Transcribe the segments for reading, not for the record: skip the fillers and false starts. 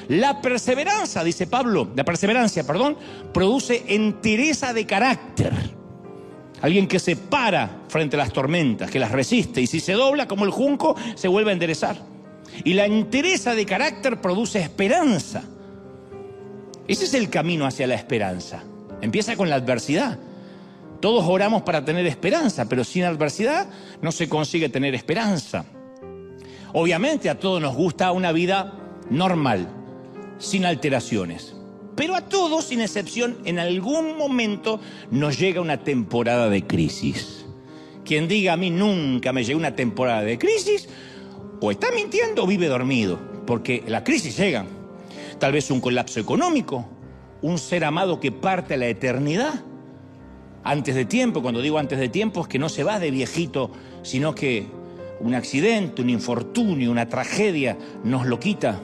La perseverancia, dice Pablo, produce entereza de carácter. Alguien que se para frente a las tormentas, que las resiste, y si se dobla como el junco, se vuelve a enderezar. Y la entereza de carácter produce esperanza. Ese es el camino hacia la esperanza. Empieza con la adversidad. Todos oramos para tener esperanza, pero sin adversidad no se consigue tener esperanza. Obviamente a todos nos gusta una vida normal, sin alteraciones. Pero a todos, sin excepción, en algún momento nos llega una temporada de crisis. Quien diga a mí nunca me llegó una temporada de crisis, o está mintiendo o vive dormido, porque la crisis llega. Tal vez un colapso económico, un ser amado que parte a la eternidad antes de tiempo. Cuando digo antes de tiempo es que no se va de viejito, sino que un accidente, un infortunio, una tragedia nos lo quita.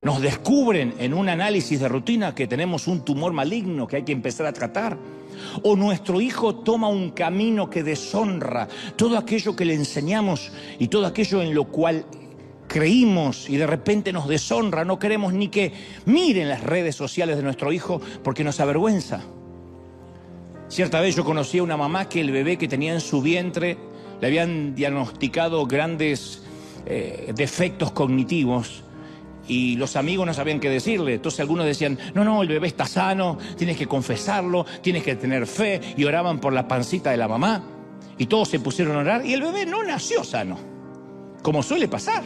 Nos descubren en un análisis de rutina que tenemos un tumor maligno que hay que empezar a tratar. O nuestro hijo toma un camino que deshonra todo aquello que le enseñamos y todo aquello en lo cual creímos, y de repente nos deshonra. No queremos ni que miren las redes sociales de nuestro hijo porque nos avergüenza. Cierta vez yo conocí a una mamá que el bebé que tenía en su vientre le habían diagnosticado grandes defectos cognitivos. Y los amigos no sabían qué decirle. Entonces algunos decían, no, el bebé está sano, tienes que confesarlo, tienes que tener fe. Y oraban por la pancita de la mamá. Y todos se pusieron a orar y el bebé no nació sano, como suele pasar.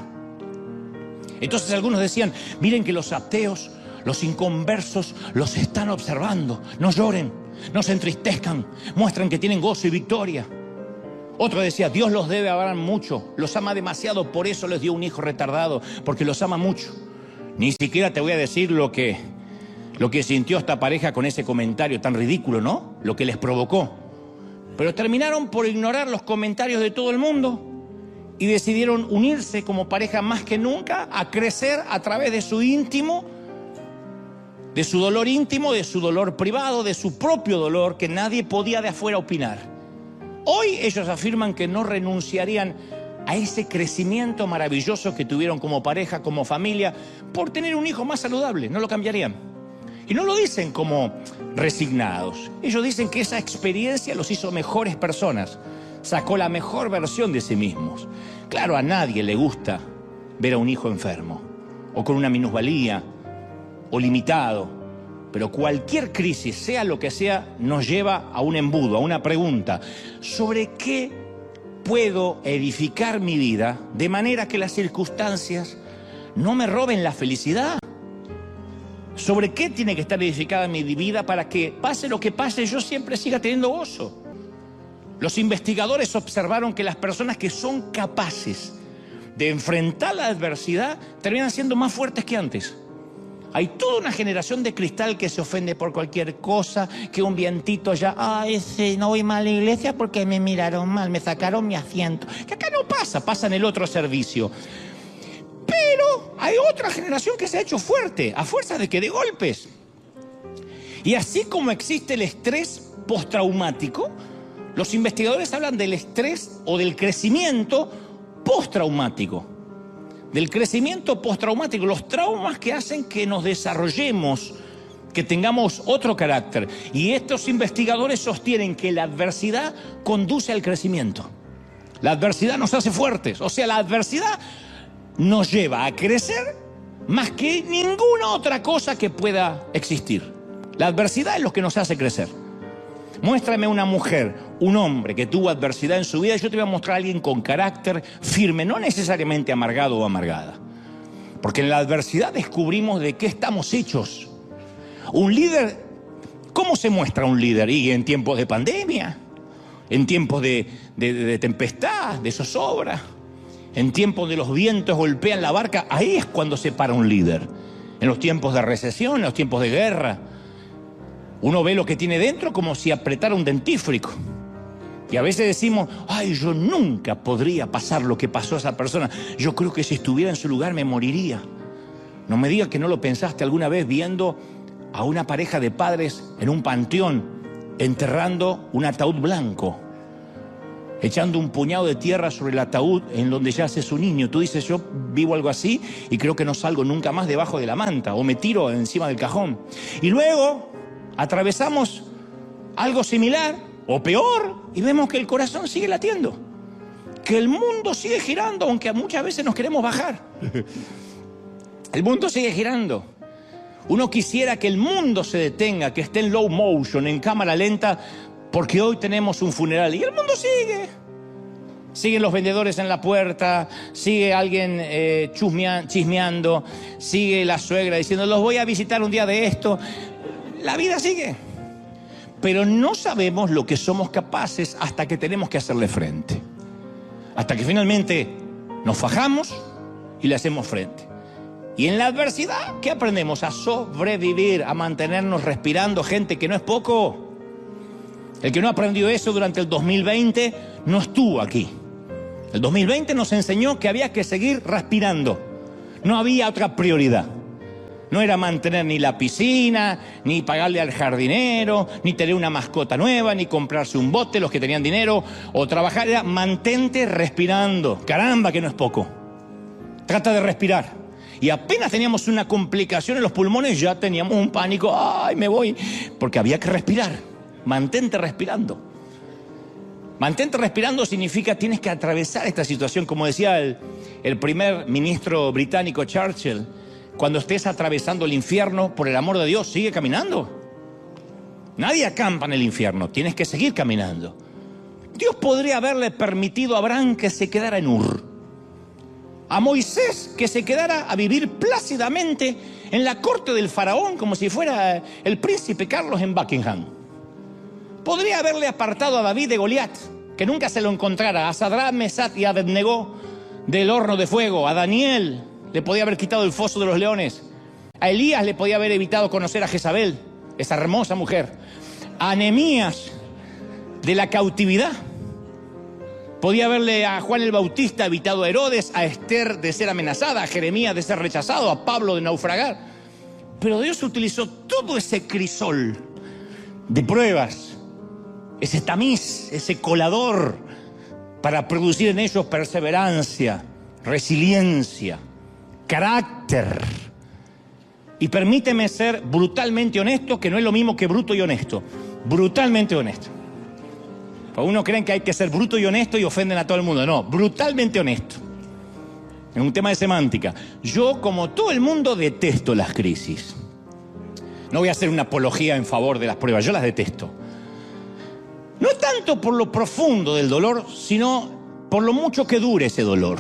Entonces algunos decían, miren que los ateos, los inconversos, los están observando. No lloren, no se entristezcan, muestran que tienen gozo y victoria. Otro decía, Dios los debe amar mucho, los ama demasiado, por eso les dio un hijo retardado, porque los ama mucho. Ni siquiera te voy a decir lo que sintió esta pareja con ese comentario tan ridículo, ¿no? Lo que les provocó. Pero terminaron por ignorar los comentarios de todo el mundo y decidieron unirse como pareja más que nunca, a crecer a través de su íntimo, de su dolor íntimo, de su dolor privado, de su propio dolor, que nadie podía de afuera opinar. Hoy ellos afirman que no renunciarían a ese crecimiento maravilloso que tuvieron como pareja, como familia, por tener un hijo más saludable. No lo cambiarían. Y no lo dicen como resignados. Ellos dicen que esa experiencia los hizo mejores personas. Sacó la mejor versión de sí mismos. Claro, a nadie le gusta ver a un hijo enfermo, o con una minusvalía, o limitado. Pero cualquier crisis, sea lo que sea, nos lleva a un embudo, a una pregunta. ¿Sobre qué puedo edificar mi vida de manera que las circunstancias no me roben la felicidad? ¿Sobre qué tiene que estar edificada mi vida para que pase lo que pase, yo siempre siga teniendo gozo? Los investigadores observaron que las personas que son capaces de enfrentar la adversidad terminan siendo más fuertes que antes. Hay toda una generación de cristal que se ofende por cualquier cosa, que un vientito ya, no voy mal a la iglesia porque me miraron mal, me sacaron mi asiento. Que acá no pasa, pasa en el otro servicio. Pero hay otra generación que se ha hecho fuerte, a fuerza de que de golpes. Y así como existe el estrés postraumático, los investigadores hablan del estrés o del crecimiento postraumático. Del crecimiento postraumático, los traumas que hacen que nos desarrollemos, que tengamos otro carácter. Y estos investigadores sostienen que la adversidad conduce al crecimiento. La adversidad nos hace fuertes, o sea, la adversidad nos lleva a crecer más que ninguna otra cosa que pueda existir. La adversidad es lo que nos hace crecer. Muéstrame una mujer, un hombre que tuvo adversidad en su vida y yo te voy a mostrar a alguien con carácter firme, no necesariamente amargado o amargada. Porque en la adversidad descubrimos de qué estamos hechos. Un líder, ¿cómo se muestra un líder? Y en tiempos de pandemia, en tiempos de tempestad, de zozobra, en tiempos de los vientos golpean la barca, ahí es cuando se para un líder. En los tiempos de recesión, en los tiempos de guerra. Uno ve lo que tiene dentro como si apretara un dentífrico. Y a veces decimos, yo nunca podría pasar lo que pasó a esa persona. Yo creo que si estuviera en su lugar me moriría. No me digas que no lo pensaste alguna vez viendo a una pareja de padres en un panteón enterrando un ataúd blanco. echando un puñado de tierra sobre el ataúd en donde yace su niño. Tú dices, yo vivo algo así y creo que no salgo nunca más debajo de la manta, o me tiro encima del cajón. Y luego atravesamos algo similar o peor y vemos que el corazón sigue latiendo, que el mundo sigue girando, aunque muchas veces nos queremos bajar. El mundo sigue girando. Uno quisiera que el mundo se detenga, que esté en low motion, en cámara lenta, porque hoy tenemos un funeral y el mundo sigue. Siguen los vendedores en la puerta, sigue alguien chismeando, sigue la suegra diciendo, los voy a visitar un día de esto. La vida sigue. Pero no sabemos lo que somos capaces hasta que tenemos que hacerle frente. Hasta que finalmente nos fajamos y le hacemos frente. Y en la adversidad, ¿qué aprendemos? A sobrevivir, a mantenernos respirando, gente, que no es poco. El que no aprendió eso durante el 2020 no estuvo aquí. El 2020 nos enseñó que había que seguir respirando. No había otra prioridad. No era mantener ni la piscina, ni pagarle al jardinero, ni tener una mascota nueva, ni comprarse un bote, los que tenían dinero, o trabajar. Era mantente respirando. Caramba, que no es poco. Trata de respirar. Y apenas teníamos una complicación en los pulmones, ya teníamos un pánico. ¡Ay, me voy! Porque había que respirar. Mantente respirando. Mantente respirando significa tienes que atravesar esta situación. Como decía el primer ministro británico Churchill, cuando estés atravesando el infierno, por el amor de Dios, sigue caminando. Nadie acampa en el infierno, tienes que seguir caminando. Dios podría haberle permitido a Abraham que se quedara en Ur, a Moisés que se quedara a vivir plácidamente en la corte del faraón como si fuera el príncipe Carlos en Buckingham. Podría haberle apartado a David de Goliat, que nunca se lo encontrara, a Sadrach, Mesach y Abednego del horno de fuego, a Daniel le podía haber quitado el foso de los leones, a Elías le podía haber evitado conocer a Jezabel, esa hermosa mujer, a Nehemías de la cautividad, podía haberle a Juan el Bautista evitado a Herodes, a Esther de ser amenazada, a Jeremías de ser rechazado, a Pablo de naufragar. Pero Dios utilizó todo ese crisol de pruebas, ese tamiz, ese colador, para producir en ellos perseverancia, resiliencia, carácter. Y permíteme ser brutalmente honesto, que no es lo mismo que bruto y honesto. Brutalmente honesto. Porque uno creen que hay que ser bruto y honesto y ofenden a todo el mundo. No, brutalmente honesto. Es un tema de semántica. Yo, como todo el mundo, detesto las crisis. No voy a hacer una apología en favor de las pruebas, yo las detesto. No tanto por lo profundo del dolor, sino por lo mucho que dure ese dolor.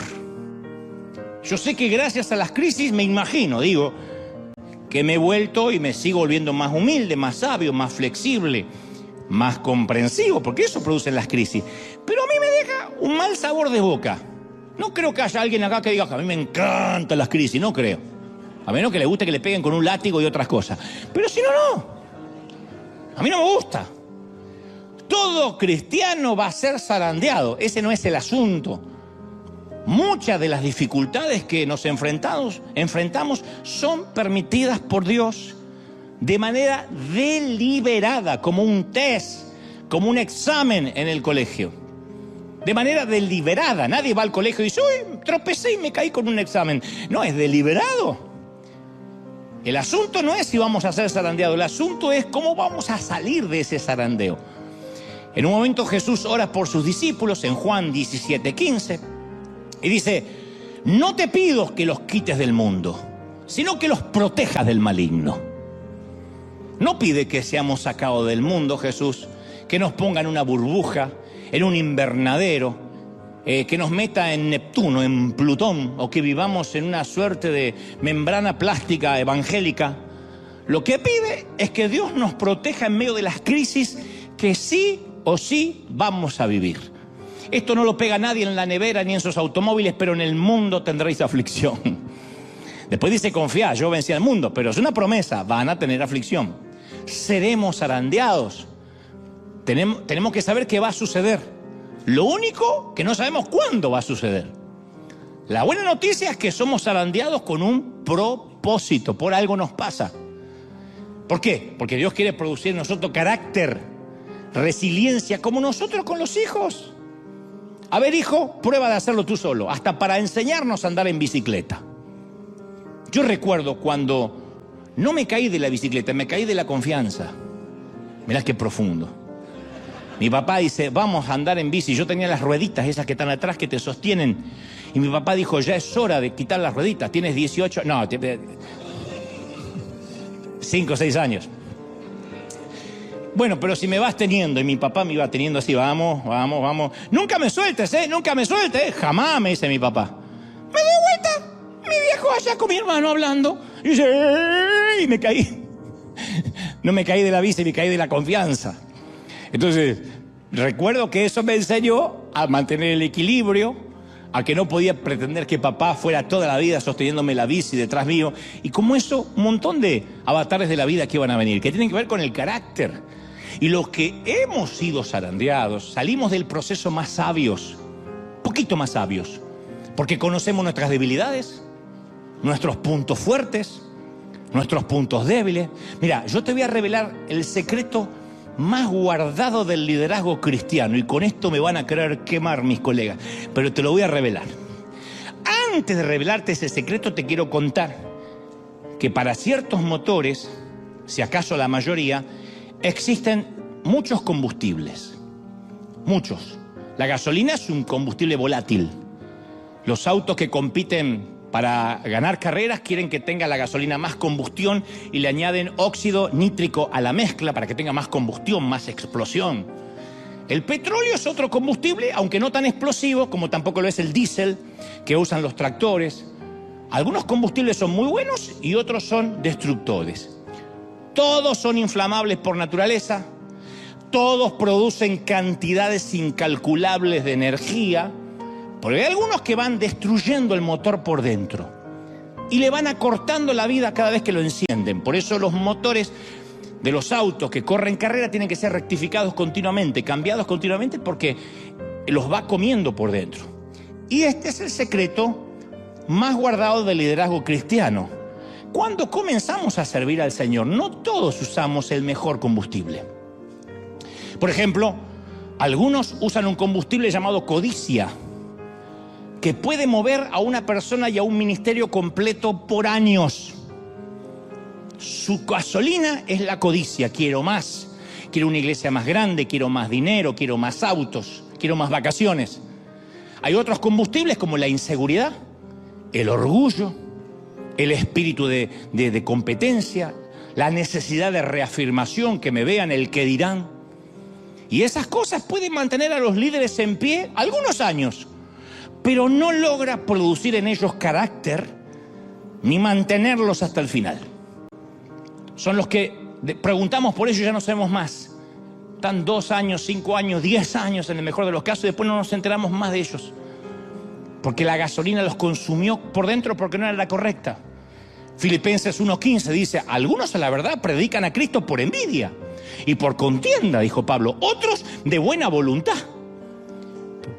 Yo sé que gracias a las crisis, me imagino, digo, que me he vuelto y me sigo volviendo más humilde, más sabio, más flexible, más comprensivo, porque eso producen las crisis. Pero a mí me deja un mal sabor de boca. No creo que haya alguien acá que diga que a mí me encantan las crisis, no creo. A menos que le guste que le peguen con un látigo y otras cosas. Pero si no, no. A mí no me gusta. Todo cristiano va a ser zarandeado. Ese no es el asunto. Muchas de las dificultades que nos enfrentamos son permitidas por Dios de manera deliberada, como un test, como un examen en el colegio. De manera deliberada. Nadie va al colegio y dice, uy, tropecé y me caí con un examen. No, es deliberado. El asunto no es si vamos a ser zarandeados, el asunto es cómo vamos a salir de ese zarandeo. En un momento Jesús ora por sus discípulos en Juan 17:15 y dice, no te pido que los quites del mundo, sino que los protejas del maligno. No pide que seamos sacados del mundo, Jesús, que nos ponga en una burbuja, en un invernadero, que nos meta en Neptuno, en Plutón, o que vivamos en una suerte de membrana plástica evangélica. Lo que pide es que Dios nos proteja en medio de las crisis que sí o sí vamos a vivir. Esto no lo pega nadie en la nevera ni en sus automóviles, pero en el mundo tendréis aflicción. Después dice, confiad, yo vencí al mundo, pero es una promesa, van a tener aflicción. Seremos zarandeados. Tenemos que saber qué va a suceder. Lo único que no sabemos cuándo va a suceder. La buena noticia es que somos zarandeados con un propósito, por algo nos pasa. ¿Por qué? Porque Dios quiere producir en nosotros carácter, resiliencia, como nosotros con los hijos. A ver, hijo, prueba de hacerlo tú solo, hasta para enseñarnos a andar en bicicleta. Yo recuerdo cuando no me caí de la bicicleta, me caí de la confianza. Mirá qué profundo. Mi papá dice, vamos a andar en bici. Yo tenía las rueditas esas que están atrás que te sostienen. Y mi papá dijo, ya es hora de quitar las rueditas. Tienes 18, no, 5 o 6 años. Bueno, pero si me vas teniendo, y mi papá me iba teniendo así, vamos, vamos, vamos. Nunca me sueltes, nunca me sueltes, jamás, me dice mi papá. Me doy vuelta, mi viejo allá con mi hermano hablando. Y dice, y me caí. No me caí de la bici, me caí de la confianza. Entonces, recuerdo que eso me enseñó a mantener el equilibrio, a que no podía pretender que papá fuera toda la vida sosteniéndome la bici detrás mío. Y como eso, un montón de avatares de la vida que iban a venir, que tienen que ver con el carácter. Y los que hemos sido zarandeados, salimos del proceso más sabios, poquito más sabios, porque conocemos nuestras debilidades, nuestros puntos fuertes, nuestros puntos débiles. Mira, yo te voy a revelar el secreto más guardado del liderazgo cristiano, y con esto me van a querer quemar mis colegas, pero te lo voy a revelar. Antes de revelarte ese secreto, te quiero contar que para ciertos motores, si acaso la mayoría, existen muchos combustibles, muchos. La gasolina es un combustible volátil. Los autos que compiten para ganar carreras quieren que tenga la gasolina más combustión y le añaden óxido nítrico a la mezcla para que tenga más combustión, más explosión. El petróleo es otro combustible, aunque no tan explosivo como tampoco lo es el diésel que usan los tractores. Algunos combustibles son muy buenos y otros son destructores. Todos son inflamables por naturaleza, todos producen cantidades incalculables de energía, pero hay algunos que van destruyendo el motor por dentro y le van acortando la vida cada vez que lo encienden. Por eso los motores de los autos que corren carrera tienen que ser rectificados continuamente, cambiados continuamente, porque los va comiendo por dentro. Y este es el secreto más guardado del liderazgo cristiano. Cuando comenzamos a servir al Señor, no todos usamos el mejor combustible. Por ejemplo, algunos usan un combustible llamado codicia, que puede mover a una persona y a un ministerio completo por años. Su gasolina es la codicia. Quiero más, quiero una iglesia más grande, quiero más dinero, quiero más autos, quiero más vacaciones. Hay otros combustibles como la inseguridad, el orgullo, el espíritu de competencia, la necesidad de reafirmación, que me vean, el que dirán. Y esas cosas pueden mantener a los líderes en pie algunos años, pero no logra producir en ellos carácter ni mantenerlos hasta el final. Son los que preguntamos por ellos y ya no sabemos más. Están 2 años, 5 años, 10 años en el mejor de los casos, y después no nos enteramos más de ellos, porque la gasolina los consumió por dentro porque no era la correcta. Filipenses 1:15 dice, algunos a la verdad predican a Cristo por envidia y por contienda, dijo Pablo, otros de buena voluntad.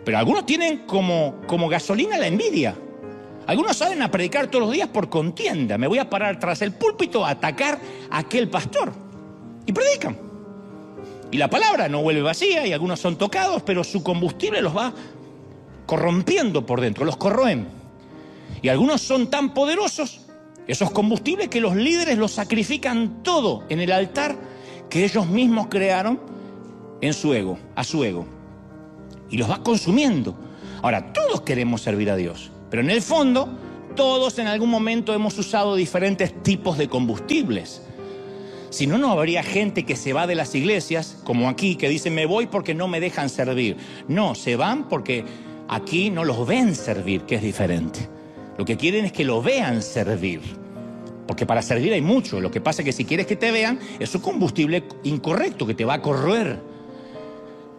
Pero algunos tienen como gasolina la envidia. Algunos salen a predicar todos los días por contienda. Me voy a parar tras el púlpito a atacar a aquel pastor. Y predican. Y la palabra no vuelve vacía, y algunos son tocados, pero su combustible los va corrompiendo por dentro, los corroen. Y algunos son tan poderosos, esos combustibles, que los líderes los sacrifican todo en el altar que ellos mismos crearon en su ego, a su ego. Y los va consumiendo. Ahora, todos queremos servir a Dios, pero en el fondo, todos en algún momento hemos usado diferentes tipos de combustibles. Si no, no habría gente que se va de las iglesias, como aquí, que dice, me voy porque no me dejan servir. No, se van porque aquí no los ven servir, que es diferente. Lo que quieren es que lo vean servir, porque para servir hay mucho. Lo que pasa es que si quieres que te vean, es un combustible incorrecto que te va a corroer.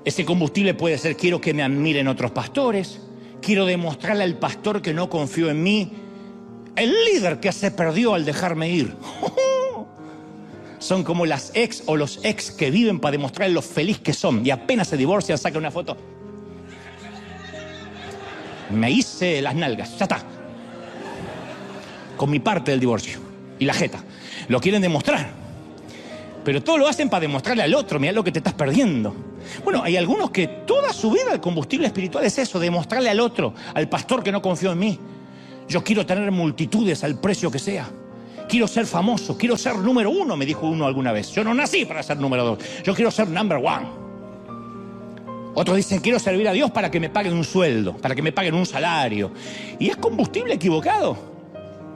Ese combustible puede ser, quiero que me admiren otros pastores, quiero demostrarle al pastor que no confío en mí, el líder que se perdió al dejarme ir. Son como las ex o los ex que viven para demostrar lo feliz que son, y apenas se divorcian sacan una foto. Me hice las nalgas, ya está, con mi parte del divorcio y la jeta. Lo quieren demostrar, pero todo lo hacen para demostrarle al otro, mirá lo que te estás perdiendo. Bueno, hay algunos que toda su vida el combustible espiritual es eso, demostrarle al otro, al pastor que no confió en mí. Yo quiero tener multitudes al precio que sea. Quiero ser famoso, quiero ser número 1, me dijo uno alguna vez. Yo no nací para ser número 2, yo quiero ser number 1. Otros dicen, quiero servir a Dios para que me paguen un sueldo, para que me paguen un salario. Y es combustible equivocado.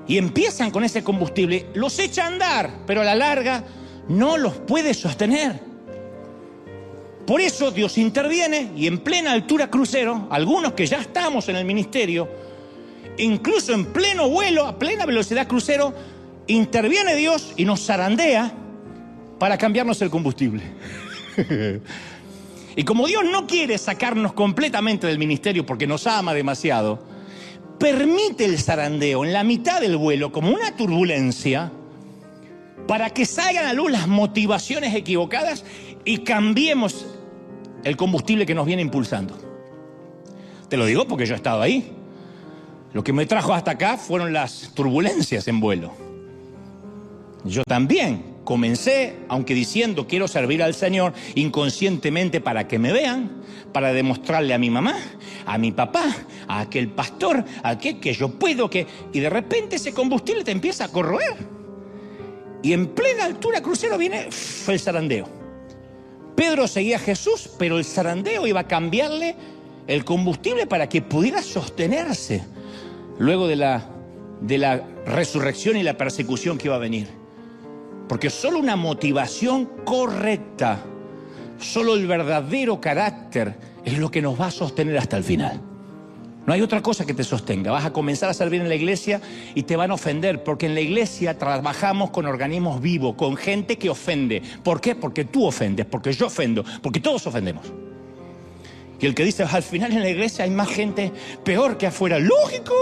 Y empiezan con ese combustible, los echa a andar, pero a la larga no los puede sostener. Por eso Dios interviene y en plena altura crucero, algunos que ya estamos en el ministerio, incluso en pleno vuelo, a plena velocidad crucero, interviene Dios y nos zarandea para cambiarnos el combustible. Y como Dios no quiere sacarnos completamente del ministerio porque nos ama demasiado, permite el zarandeo en la mitad del vuelo como una turbulencia para que salgan a luz las motivaciones equivocadas y cambiemos el combustible que nos viene impulsando. Te lo digo porque yo he estado ahí. Lo que me trajo hasta acá fueron las turbulencias en vuelo. Yo también comencé, aunque diciendo quiero servir al Señor, inconscientemente para que me vean, para demostrarle a mi mamá, a mi papá, a aquel pastor, a aquel que yo puedo, que... Y de repente ese combustible te empieza a corroer. Y en plena altura crucero viene el zarandeo. Pedro seguía a Jesús, pero el zarandeo iba a cambiarle el combustible para que pudiera sostenerse luego de la resurrección y la persecución que iba a venir. Porque solo una motivación correcta, solo el verdadero carácter es lo que nos va a sostener hasta el final. No hay otra cosa que te sostenga. Vas a comenzar a servir en la iglesia y te van a ofender, porque en la iglesia trabajamos con organismos vivos, con gente que ofende. ¿Por qué? Porque tú ofendes, porque yo ofendo, porque todos ofendemos. Y el que dice, al final en la iglesia hay más gente peor que afuera. ¡Lógico!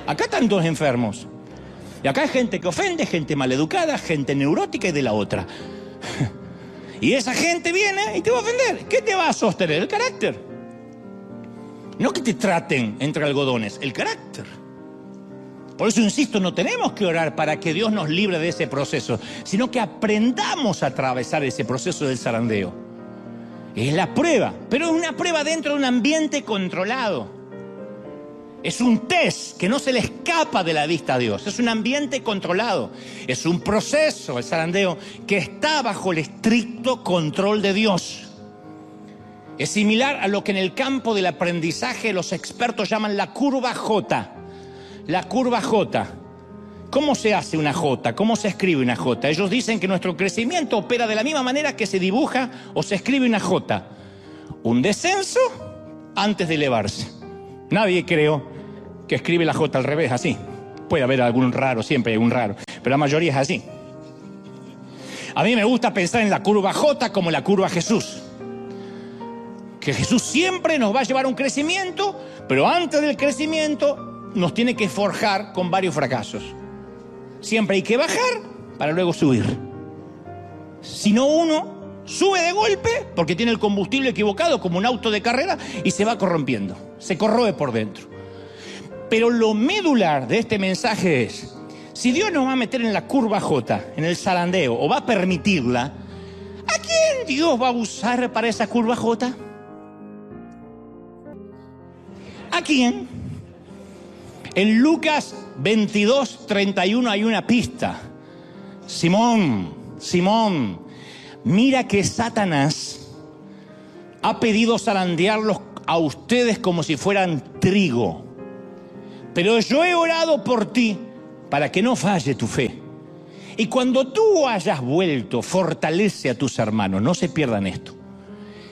Acá están todos enfermos. Y acá hay gente que ofende, gente maleducada, gente neurótica y de la otra. Y esa gente viene y te va a ofender. ¿Qué te va a sostener? El carácter. No que te traten entre algodones, el carácter. Por eso insisto, no tenemos que orar para que Dios nos libre de ese proceso, sino que aprendamos a atravesar ese proceso del zarandeo. Es la prueba, pero es una prueba dentro de un ambiente controlado. Es un test que no se le escapa de la vista a Dios. Es un ambiente controlado. Es un proceso, el zarandeo, que está bajo el estricto control de Dios. Es similar a lo que en el campo del aprendizaje los expertos llaman la curva J. La curva J. ¿Cómo se hace una J? ¿Cómo se escribe una J? Ellos dicen que nuestro crecimiento opera de la misma manera que se dibuja o se escribe una J. Un descenso antes de elevarse. Nadie creo que escribe la J al revés, así. Puede haber algún raro, siempre hay un raro, pero la mayoría es así. A mí me gusta pensar en la curva J como la curva Jesús. Que Jesús siempre nos va a llevar a un crecimiento, pero antes del crecimiento nos tiene que forjar con varios fracasos. Siempre hay que bajar para luego subir. Si no, uno sube de golpe porque tiene el combustible equivocado como un auto de carrera y se va corrompiendo, se corroe por dentro. Pero lo medular de este mensaje es, si Dios nos va a meter en la curva J, en el zarandeo, o va a permitirla, ¿a quién Dios va a usar para esa curva J? ¿A quién? En Lucas 22:31 hay una pista. Simón, mira que Satanás ha pedido zarandearlos a ustedes como si fueran trigo. Pero yo he orado por ti para que no falle tu fe. Y cuando tú hayas vuelto, fortalece a tus hermanos. No se pierdan esto.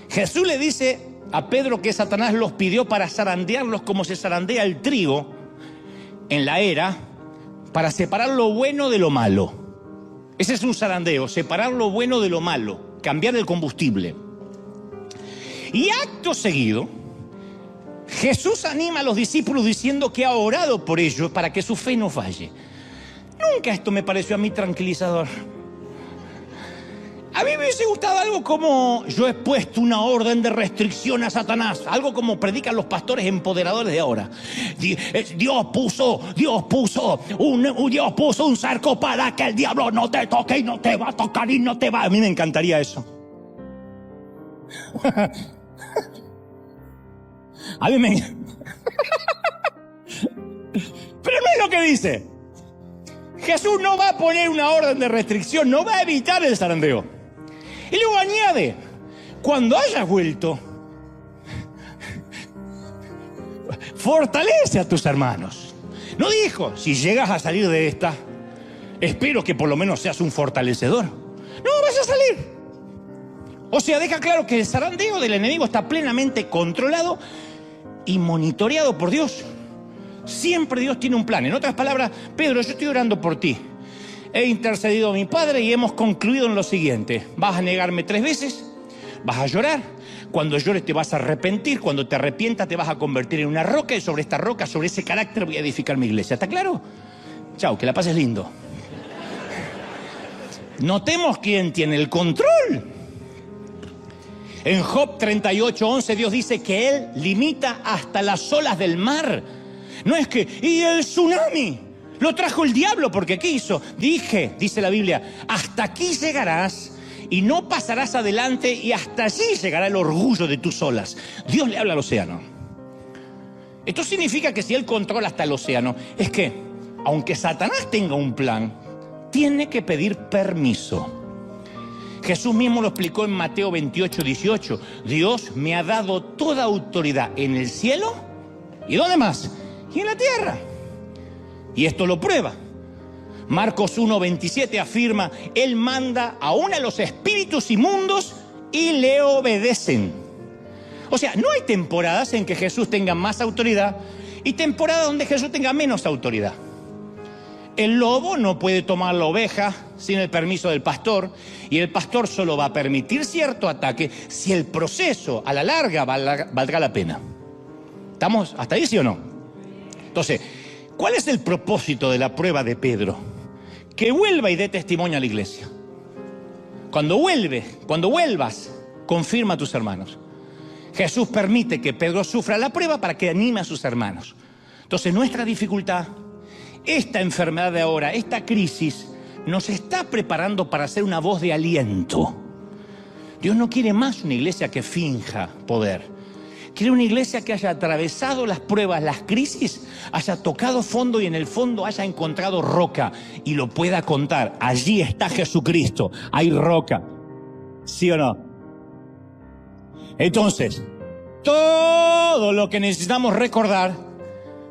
Jesús le dice a Pedro que Satanás los pidió para zarandearlos como se zarandea el trigo en la era, para separar lo bueno de lo malo. Ese es un zarandeo, separar lo bueno de lo malo, cambiar el combustible. Y acto seguido, Jesús anima a los discípulos diciendo que ha orado por ellos para que su fe no falle. Nunca esto me pareció a mí tranquilizador. A mí me hubiese gustado algo como: yo he puesto una orden de restricción a Satanás. Algo como predican los pastores empoderadores de ahora. Dios puso un cerco para que el diablo no te toque y no te va a tocar y no te va. A mí me encantaría eso. A mí me... Pero no es lo que dice. Jesús no va a poner una orden de restricción, no va a evitar el zarandeo. Y luego añade, cuando hayas vuelto, fortalece a tus hermanos. No dijo, si llegas a salir de esta, espero que por lo menos seas un fortalecedor. No vas a salir. O sea, deja claro que el zarandeo del enemigo está plenamente controlado y monitoreado por Dios. Siempre Dios tiene un plan. En otras palabras, Pedro, yo estoy orando por ti. He intercedido a mi Padre y hemos concluido en lo siguiente. Vas a negarme 3 veces, vas a llorar. Cuando llores te vas a arrepentir. Cuando te arrepientas te vas a convertir en una roca. Y sobre esta roca, sobre ese carácter voy a edificar mi iglesia. ¿Está claro? Chao, que la pases lindo. Notemos quién tiene el control. En Job 38:11 Dios dice que Él limita hasta las olas del mar. No es que, y el tsunami lo trajo el diablo porque quiso. Dice la Biblia, hasta aquí llegarás y no pasarás adelante y hasta allí llegará el orgullo de tus olas. Dios le habla al océano. Esto significa que si Él controla hasta el océano, es que, aunque Satanás tenga un plan, tiene que pedir permiso. Jesús mismo lo explicó en Mateo 28:18. Dios me ha dado toda autoridad en el cielo y ¿dónde más? Y en la tierra. Y esto lo prueba. Marcos 1:27 afirma, Él manda aún a los espíritus inmundos y le obedecen. O sea, no hay temporadas en que Jesús tenga más autoridad y temporadas donde Jesús tenga menos autoridad. El lobo no puede tomar la oveja sin el permiso del pastor y el pastor solo va a permitir cierto ataque si el proceso a la larga valdrá la pena. ¿Estamos hasta ahí, sí o no? Entonces, ¿cuál es el propósito de la prueba de Pedro? Que vuelva y dé testimonio a la iglesia. Cuando vuelvas, confirma a tus hermanos. Jesús permite que Pedro sufra la prueba para que anime a sus hermanos. Entonces, nuestra dificultad, esta enfermedad de ahora, esta crisis, nos está preparando para ser una voz de aliento. Dios no quiere más una iglesia que finja poder. Quiere una iglesia que haya atravesado las pruebas, las crisis, haya tocado fondo y en el fondo haya encontrado roca y lo pueda contar. Allí está Jesucristo, hay roca. ¿Sí o no? Entonces, todo lo que necesitamos recordar,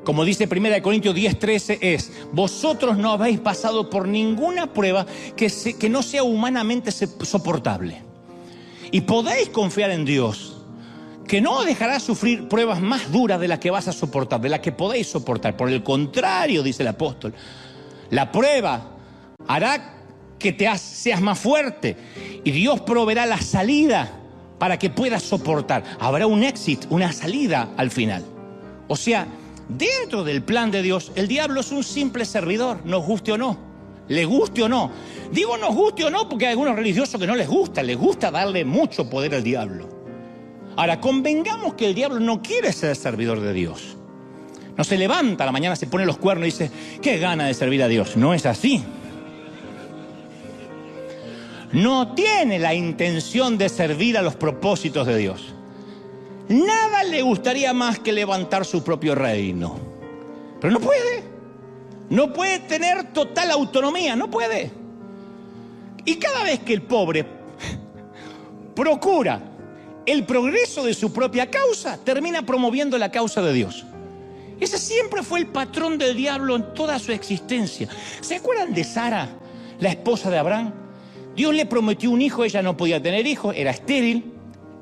como dice 1 Corintios 10:13, es: vosotros no habéis pasado por ninguna prueba que no sea humanamente soportable. Y podéis confiar en Dios, que no dejará sufrir pruebas más duras de las que vas a soportar, de las que podéis soportar. Por el contrario, dice el apóstol, la prueba hará que seas más fuerte y Dios proveerá la salida para que puedas soportar. Habrá un éxito, una salida al final. O sea, dentro del plan de Dios, el diablo es un simple servidor, nos guste o no, le guste o no. Digo nos guste o no porque hay algunos religiosos que no les gusta darle mucho poder al diablo. Ahora, convengamos que el diablo no quiere ser servidor de Dios. No se levanta a la mañana, se pone los cuernos y dice, qué gana de servir a Dios. No es así. No tiene la intención de servir a los propósitos de Dios. Nada le gustaría más que levantar su propio reino. Pero no puede. No puede tener total autonomía, no puede. Y cada vez que el pobre procura el progreso de su propia causa, termina promoviendo la causa de Dios. Ese siempre fue el patrón del diablo en toda su existencia. ¿Se acuerdan de Sara, la esposa de Abraham? Dios le prometió un hijo, ella no podía tener hijos, era estéril.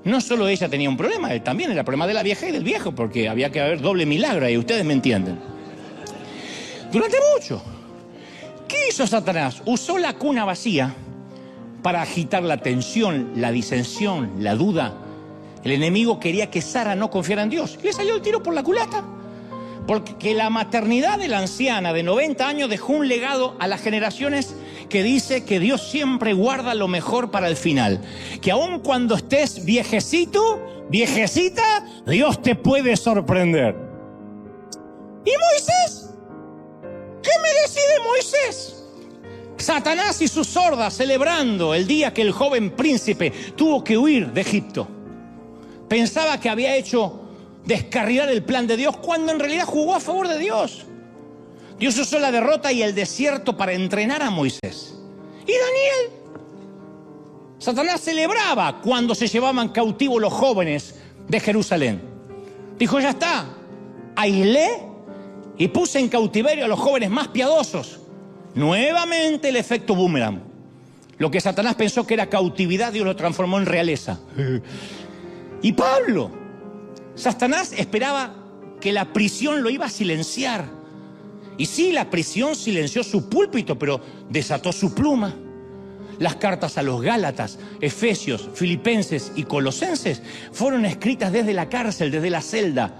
No solo ella tenía un problema, él también era el problema de la vieja y del viejo, porque había que haber doble milagro, y ustedes me entienden. Durante mucho, ¿qué hizo Satanás? Usó la cuna vacía para agitar la tensión, la disensión, la duda. El enemigo quería que Sara no confiara en Dios. Y le salió el tiro por la culata. Porque la maternidad de la anciana de 90 años dejó un legado a las generaciones que dice que Dios siempre guarda lo mejor para el final. Que aun cuando estés viejecito, viejecita, Dios te puede sorprender. ¿Y Moisés? ¿Qué me decide Moisés? Satanás y sus hordas celebrando el día que el joven príncipe tuvo que huir de Egipto. Pensaba que había hecho descarrilar el plan de Dios cuando en realidad jugó a favor de Dios. Dios usó la derrota y el desierto para entrenar a Moisés. Y Daniel. Satanás celebraba cuando se llevaban cautivos los jóvenes de Jerusalén. Dijo, ya está, aislé y puse en cautiverio a los jóvenes más piadosos. Nuevamente el efecto boomerang. Lo que Satanás pensó que era cautividad, Dios lo transformó en realeza. Y Pablo, Satanás esperaba que la prisión lo iba a silenciar. Y sí, la prisión silenció su púlpito, pero desató su pluma. Las cartas a los Gálatas, Efesios, Filipenses y Colosenses fueron escritas desde la cárcel, desde la celda.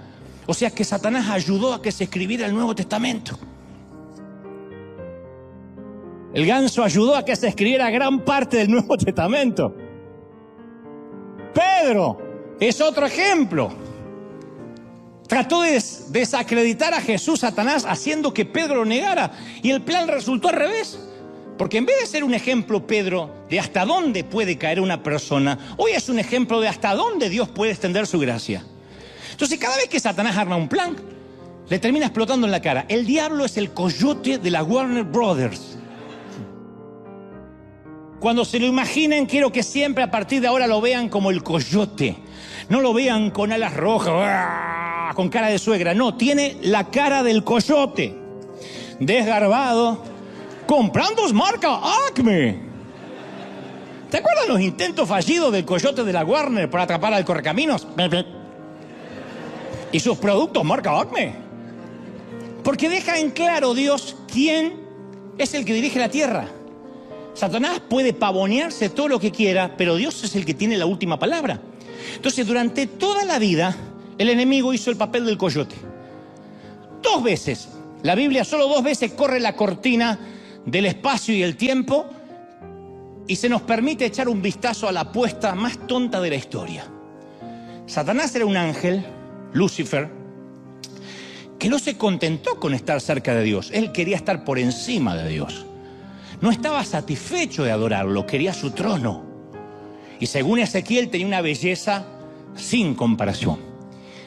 O sea que Satanás ayudó a que se escribiera el Nuevo Testamento. El ganso ayudó a que se escribiera gran parte del Nuevo Testamento. Pedro es otro ejemplo. Trató de desacreditar a Jesús, Satanás, haciendo que Pedro lo negara. Y el plan resultó al revés. Porque en vez de ser un ejemplo, Pedro, de hasta dónde puede caer una persona, hoy es un ejemplo de hasta dónde Dios puede extender su gracia. Entonces, cada vez que Satanás arma un plan, le termina explotando en la cara. El diablo es el coyote de la Warner Brothers. Cuando se lo imaginen, quiero que siempre a partir de ahora lo vean como el coyote. No lo vean con alas rojas, con cara de suegra. No, tiene la cara del coyote. Desgarbado. Comprando marca Acme. ¿Te acuerdas los intentos fallidos del coyote de la Warner para atrapar al correcaminos? Y sus productos marca Acme. Porque deja en claro Dios quién es el que dirige la tierra. Satanás puede pavonearse todo lo que quiera, pero Dios es el que tiene la última palabra. Entonces, durante toda la vida, el enemigo hizo el papel del coyote. 2 veces. La Biblia solo 2 veces corre la cortina del espacio y el tiempo y se nos permite echar un vistazo a la apuesta más tonta de la historia. Satanás era un ángel, Lucifer, que no se contentó con estar cerca de Dios. Él quería estar por encima de Dios. No estaba satisfecho de adorarlo, quería su trono. Y según Ezequiel tenía una belleza sin comparación.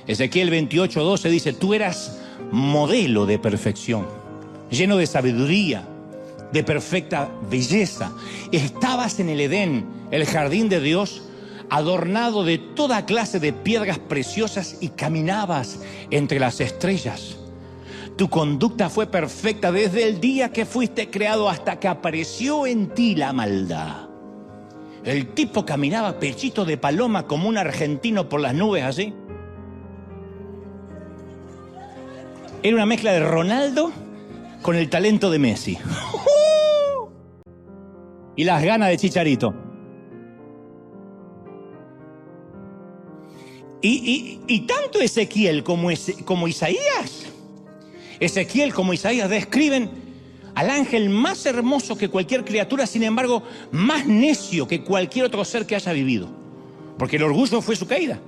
Ezequiel 28:12 dice, tú eras modelo de perfección, lleno de sabiduría, de perfecta belleza. Estabas en el Edén, el jardín de Dios, adornado de toda clase de piedras preciosas y caminabas entre las estrellas. Tu conducta fue perfecta desde el día que fuiste creado hasta que apareció en ti la maldad. El tipo caminaba pechito de paloma como un argentino por las nubes así. Era una mezcla de Ronaldo con el talento de Messi. Y las ganas de Chicharito. Y tanto Ezequiel como Isaías, describen al ángel más hermoso que cualquier criatura, sin embargo, más necio que cualquier otro ser que haya vivido. Porque el orgullo fue su caída.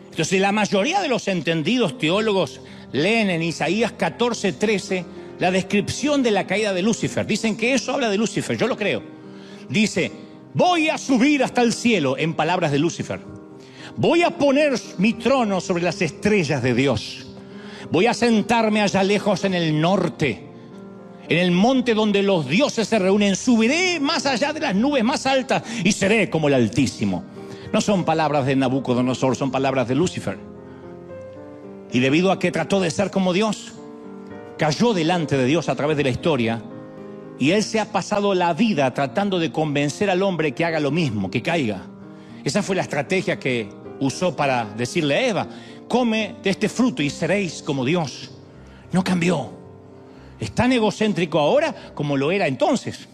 Entonces, la mayoría de los entendidos teólogos leen en Isaías 14:13 la descripción de la caída de Lucifer. Dicen que eso habla de Lucifer, yo lo creo. Dice, voy a subir hasta el cielo, en palabras de Lucifer. Voy a poner mi trono sobre las estrellas de Dios. Voy a sentarme allá lejos en el norte, en el monte donde los dioses se reúnen. Subiré más allá de las nubes más altas y seré como el Altísimo. No son palabras de Nabucodonosor, son palabras de Lucifer. Y debido a que trató de ser como Dios, cayó delante de Dios a través de la historia, y él se ha pasado la vida tratando de convencer al hombre que haga lo mismo, que caiga. Esa fue la estrategia que usó para decirle a Eva, come de este fruto y seréis como Dios. No cambió. Es tan egocéntrico ahora como lo era entonces.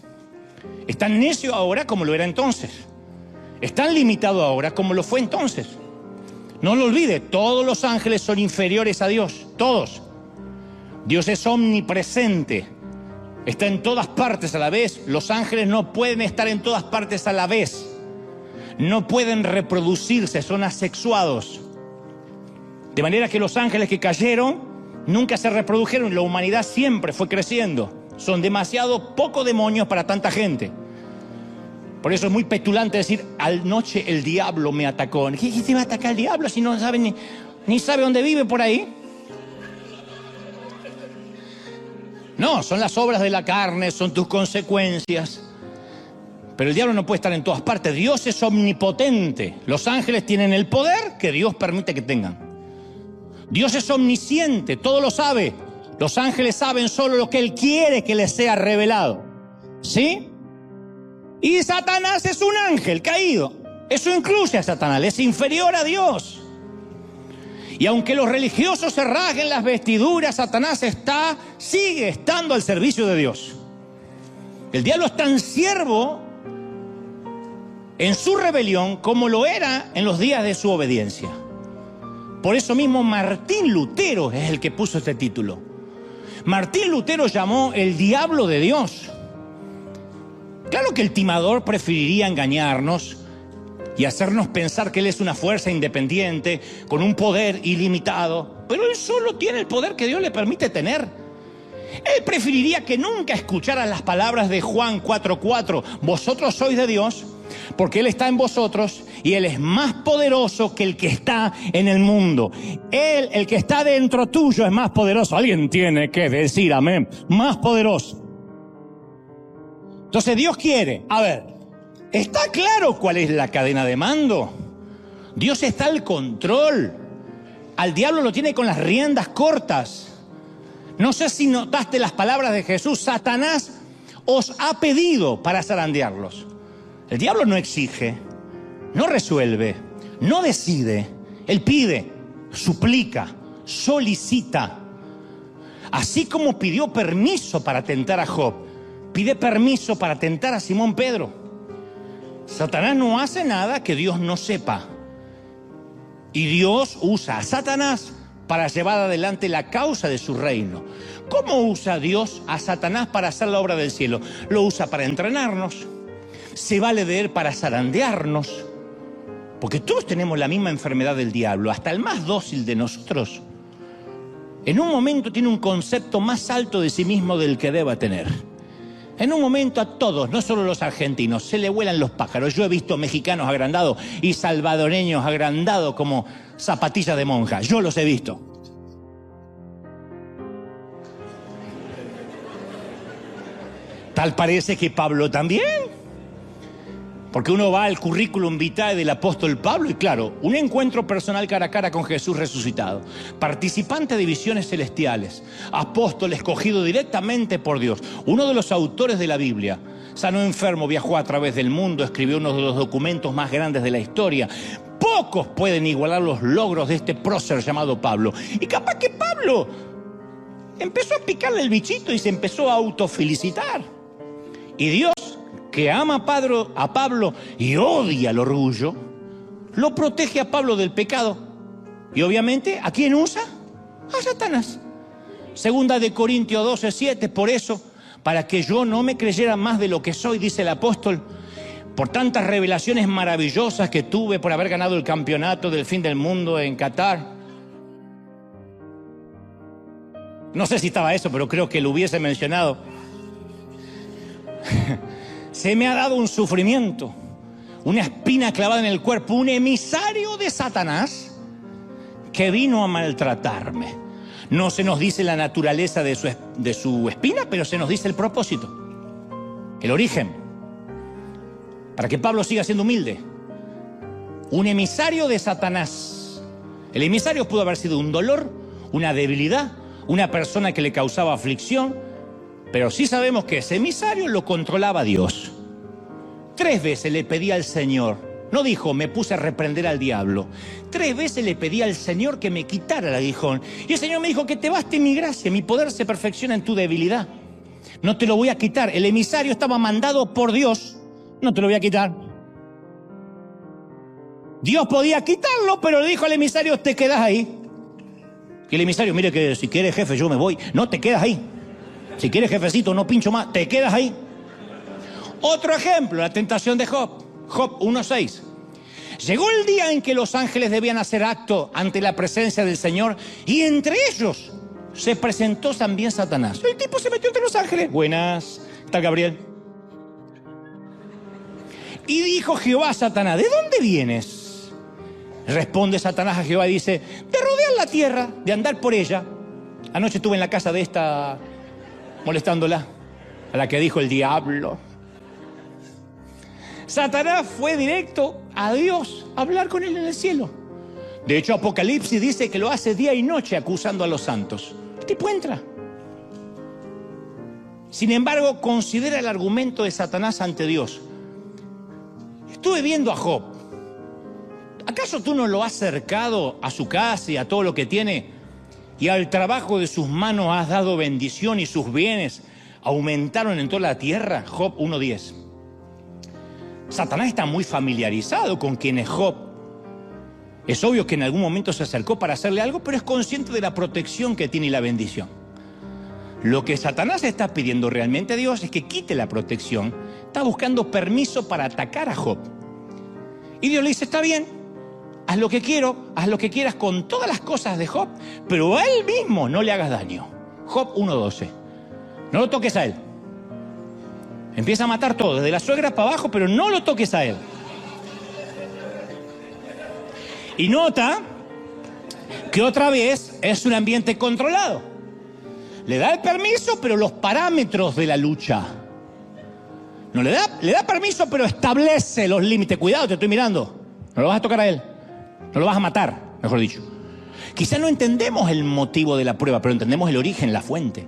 Es tan necio ahora como lo era entonces. Es tan limitado ahora como lo fue entonces. No lo olvide, todos los ángeles son inferiores a Dios, todos. Dios es omnipresente, está en todas partes a la vez. Los ángeles no pueden estar en todas partes a la vez. No pueden reproducirse, son asexuados. De manera que los ángeles que cayeron nunca se reprodujeron. La humanidad siempre fue creciendo. Son demasiado pocos demonios para tanta gente. Por eso es muy petulante decir, anoche el diablo me atacó. ¿Qué te va a atacar el diablo si no sabe ni sabe dónde vive por ahí? No, son las obras de la carne, son tus consecuencias. Pero el diablo no puede estar en todas partes. Dios es omnipotente. Los ángeles tienen el poder que Dios permite que tengan. Dios es omnisciente, todo lo sabe. Los ángeles saben solo lo que Él quiere que les sea revelado. ¿Sí? Y Satanás es un ángel caído. Eso incluye a Satanás, es inferior a Dios. Y aunque los religiosos se rasguen las vestiduras, Satanás sigue estando al servicio de Dios. El diablo es tan siervo en su rebelión como lo era en los días de su obediencia. Por eso mismo Martín Lutero es el que puso este título. Martín Lutero llamó el diablo de Dios. Claro que el timador preferiría engañarnos y hacernos pensar que él es una fuerza independiente, con un poder ilimitado, pero él solo tiene el poder que Dios le permite tener. Él preferiría que nunca escucharas las palabras de Juan 4:4, vosotros sois de Dios, porque Él está en vosotros y Él es más poderoso que el que está en el mundo. Él, el que está dentro tuyo, es más poderoso. Alguien tiene que decir amén, más poderoso. Entonces Dios quiere, ¿está claro cuál es la cadena de mando? Dios está al control. Al diablo lo tiene con las riendas cortas. No sé si notaste las palabras de Jesús. Satanás os ha pedido para zarandearlos. El diablo no exige, no resuelve, no decide. Él pide, suplica, solicita. Así como pidió permiso para tentar a Job, pide permiso para tentar a Simón Pedro. Satanás no hace nada que Dios no sepa. Y Dios usa a Satanás para llevar adelante la causa de su reino. ¿Cómo usa Dios a Satanás para hacer la obra del cielo? Lo usa para entrenarnos. Se vale de él para zarandearnos. Porque todos tenemos la misma enfermedad del diablo. Hasta el más dócil de nosotros, en un momento tiene un concepto más alto de sí mismo del que deba tener. En un momento a todos, no solo los argentinos, se le vuelan los pájaros. Yo he visto mexicanos agrandados y salvadoreños agrandados como zapatillas de monja. Yo los he visto. Tal parece que Pablo también. Porque uno va al currículum vitae del apóstol Pablo y claro, un encuentro personal cara a cara con Jesús resucitado, participante de visiones celestiales, apóstol escogido directamente por Dios, uno de los autores de la Biblia, sanó enfermo, viajó a través del mundo, escribió uno de los documentos más grandes de la historia. Pocos pueden igualar los logros de este prócer llamado Pablo. Y capaz que Pablo empezó a picarle el bichito y se empezó a autofelicitar. Y Dios, que ama a Pablo y odia el orgullo, lo protege a Pablo del pecado. Y obviamente, ¿a quién usa? A Satanás. Segunda de Corintios 12:7, por eso, para que yo no me creyera más de lo que soy, dice el apóstol, por tantas revelaciones maravillosas que tuve por haber ganado el campeonato del fin del mundo en Qatar. No sé si estaba eso, pero creo que lo hubiese mencionado. Se me ha dado un sufrimiento, una espina clavada en el cuerpo, un emisario de Satanás que vino a maltratarme. No se nos dice la naturaleza de su espina, pero se nos dice el propósito, el origen, para que Pablo siga siendo humilde. Un emisario de Satanás. El emisario pudo haber sido un dolor, una debilidad, una persona que le causaba aflicción, pero sí sabemos que ese emisario lo controlaba Dios. 3 veces le pedí al Señor, no dijo, me puse a reprender al diablo. 3 veces le pedí al Señor que me quitara el aguijón. Y el Señor me dijo, que te baste mi gracia, mi poder se perfecciona en tu debilidad. No te lo voy a quitar. El emisario estaba mandado por Dios, no te lo voy a quitar. Dios podía quitarlo, pero le dijo al emisario, te quedas ahí. Y el emisario, mire que si quieres jefe yo me voy. No, te quedas ahí. Si quieres jefecito, no pincho más, te quedas ahí. Otro ejemplo, la tentación de Job. Job 1:6. Llegó el día en que los ángeles debían hacer acto ante la presencia del Señor y entre ellos se presentó también Satanás. El tipo se metió entre los ángeles. Buenas, ¿está Gabriel? Y dijo Jehová a Satanás, ¿de dónde vienes? Responde Satanás a Jehová y dice, de rodear la tierra, de andar por ella. Anoche estuve en la casa de esta molestándola, a la que dijo el diablo. Satanás fue directo a Dios a hablar con él en el cielo. De hecho, Apocalipsis dice que lo hace día y noche acusando a los santos. El tipo entra. Sin embargo, considera el argumento de Satanás ante Dios. Estuve viendo a Job. ¿Acaso tú no lo has cercado a su casa y a todo lo que tiene? Y al trabajo de sus manos has dado bendición y sus bienes aumentaron en toda la tierra. Job 1:10. Satanás está muy familiarizado con quién es Job. Es obvio que en algún momento se acercó para hacerle algo, pero es consciente de la protección que tiene y la bendición. Lo que Satanás está pidiendo realmente a Dios es que quite la protección. Está buscando permiso para atacar a Job. Y Dios le dice, está bien, haz lo que quiero, haz lo que quieras con todas las cosas de Job, pero a él mismo no le hagas daño. Job 1:12. No lo toques a él. Empieza a matar todo, desde la suegra para abajo, pero no lo toques a él. Y nota que otra vez es un ambiente controlado. Le da el permiso, pero los parámetros de la lucha. No le da permiso, pero establece los límites. Cuidado, te estoy mirando. No lo vas a tocar a él. No lo vas a matar, mejor dicho. Quizá no entendemos el motivo de la prueba, pero entendemos el origen, la fuente.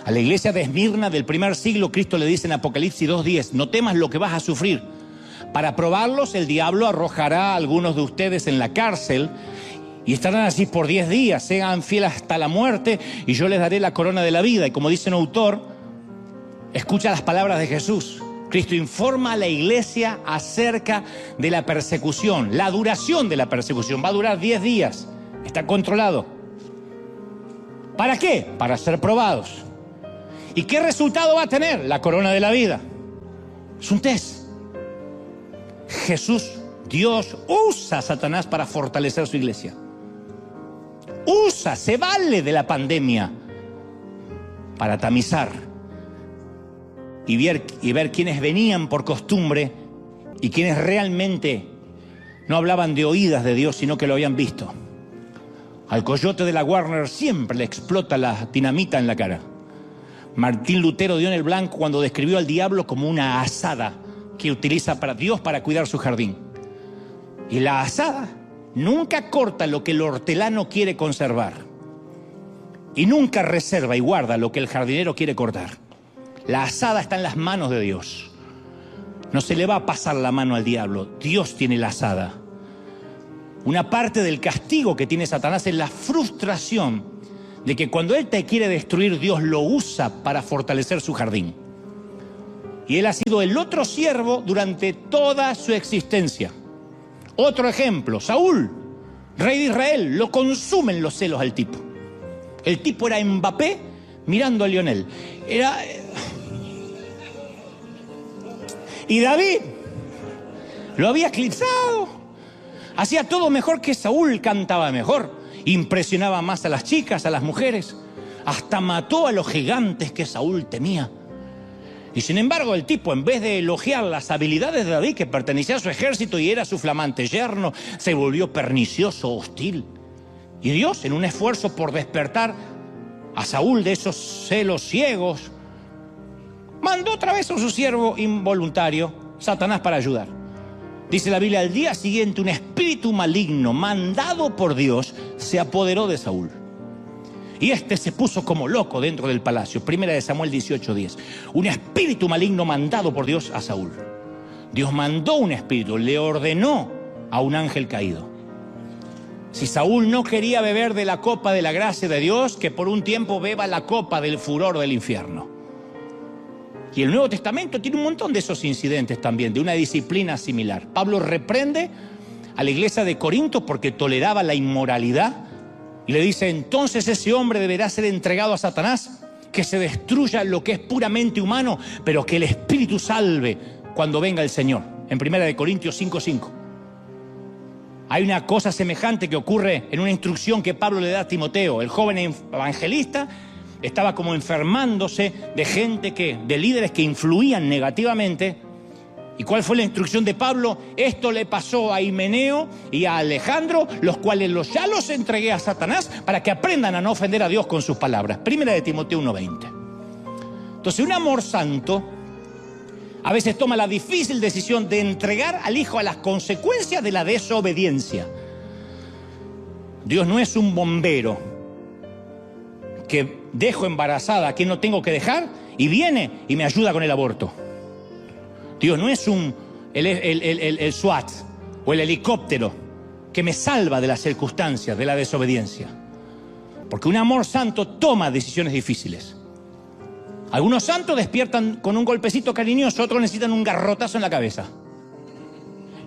A la iglesia de Esmirna del primer siglo, Cristo le dice en Apocalipsis 2:10, no temas lo que vas a sufrir. Para probarlos, el diablo arrojará a algunos de ustedes en la cárcel y estarán así por 10 días. Sean fieles hasta la muerte y yo les daré la corona de la vida. Y como dice un autor, escucha las palabras de Jesús. Cristo informa a la iglesia acerca de la persecución, la duración de la persecución. Va a durar 10 días. Está controlado. ¿Para qué? Para ser probados. ¿Y qué resultado va a tener? La corona de la vida. Es un test. Jesús, Dios, usa a Satanás para fortalecer su iglesia. Se vale de la pandemia para tamizar y ver quiénes venían por costumbre y quiénes realmente no hablaban de oídas de Dios, sino que lo habían visto. Al coyote de la Warner siempre le explota la dinamita en la cara. Martín Lutero dio en el blanco cuando describió al diablo como una azada que utiliza para Dios para cuidar su jardín. Y la azada nunca corta lo que el hortelano quiere conservar. Y nunca reserva y guarda lo que el jardinero quiere cortar. La azada está en las manos de Dios. No se le va a pasar la mano al diablo. Dios tiene la azada. Una parte del castigo que tiene Satanás es la frustración de que cuando él te quiere destruir, Dios lo usa para fortalecer su jardín. Y él ha sido el otro siervo durante toda su existencia. Otro ejemplo, Saúl, rey de Israel, lo consumen los celos al tipo. El tipo era Mbappé mirando a Lionel. Y David lo había eclipsado. Hacía todo mejor que Saúl, cantaba mejor, impresionaba más a las chicas, a las mujeres. Hasta mató a los gigantes que Saúl temía. Y sin embargo el tipo, en vez de elogiar las habilidades de David, que pertenecía a su ejército y era su flamante yerno, se volvió pernicioso, hostil. Y Dios, en un esfuerzo por despertar a Saúl de esos celos ciegos, mandó otra vez a su siervo involuntario, Satanás, para ayudar. Dice la Biblia, al día siguiente un espíritu maligno mandado por Dios se apoderó de Saúl. Y este se puso como loco dentro del palacio. Primera de Samuel 18:10. Un espíritu maligno mandado por Dios a Saúl. Dios mandó un espíritu, le ordenó a un ángel caído. Si Saúl no quería beber de la copa de la gracia de Dios, que por un tiempo beba la copa del furor del infierno. Y el Nuevo Testamento tiene un montón de esos incidentes también, de una disciplina similar. Pablo reprende a la iglesia de Corinto porque toleraba la inmoralidad. Y le dice, entonces ese hombre deberá ser entregado a Satanás, que se destruya lo que es puramente humano, pero que el Espíritu salve cuando venga el Señor. En 1 Corintios 5:5. Hay una cosa semejante que ocurre en una instrucción que Pablo le da a Timoteo. El joven evangelista estaba como enfermándose de gente de líderes que influían negativamente, ¿Y cuál fue la instrucción de Pablo? Esto le pasó a Himeneo y a Alejandro, los cuales ya los entregué a Satanás para que aprendan a no ofender a Dios con sus palabras. Primera de Timoteo 1:20. Entonces, un amor santo a veces toma la difícil decisión de entregar al hijo a las consecuencias de la desobediencia. Dios no es un bombero que dejo embarazada a quien no tengo que dejar y viene y me ayuda con el aborto. Dios no es el SWAT o el helicóptero que me salva de las circunstancias de la desobediencia. Porque un amor santo toma decisiones difíciles. Algunos santos despiertan con un golpecito cariñoso, otros necesitan un garrotazo en la cabeza.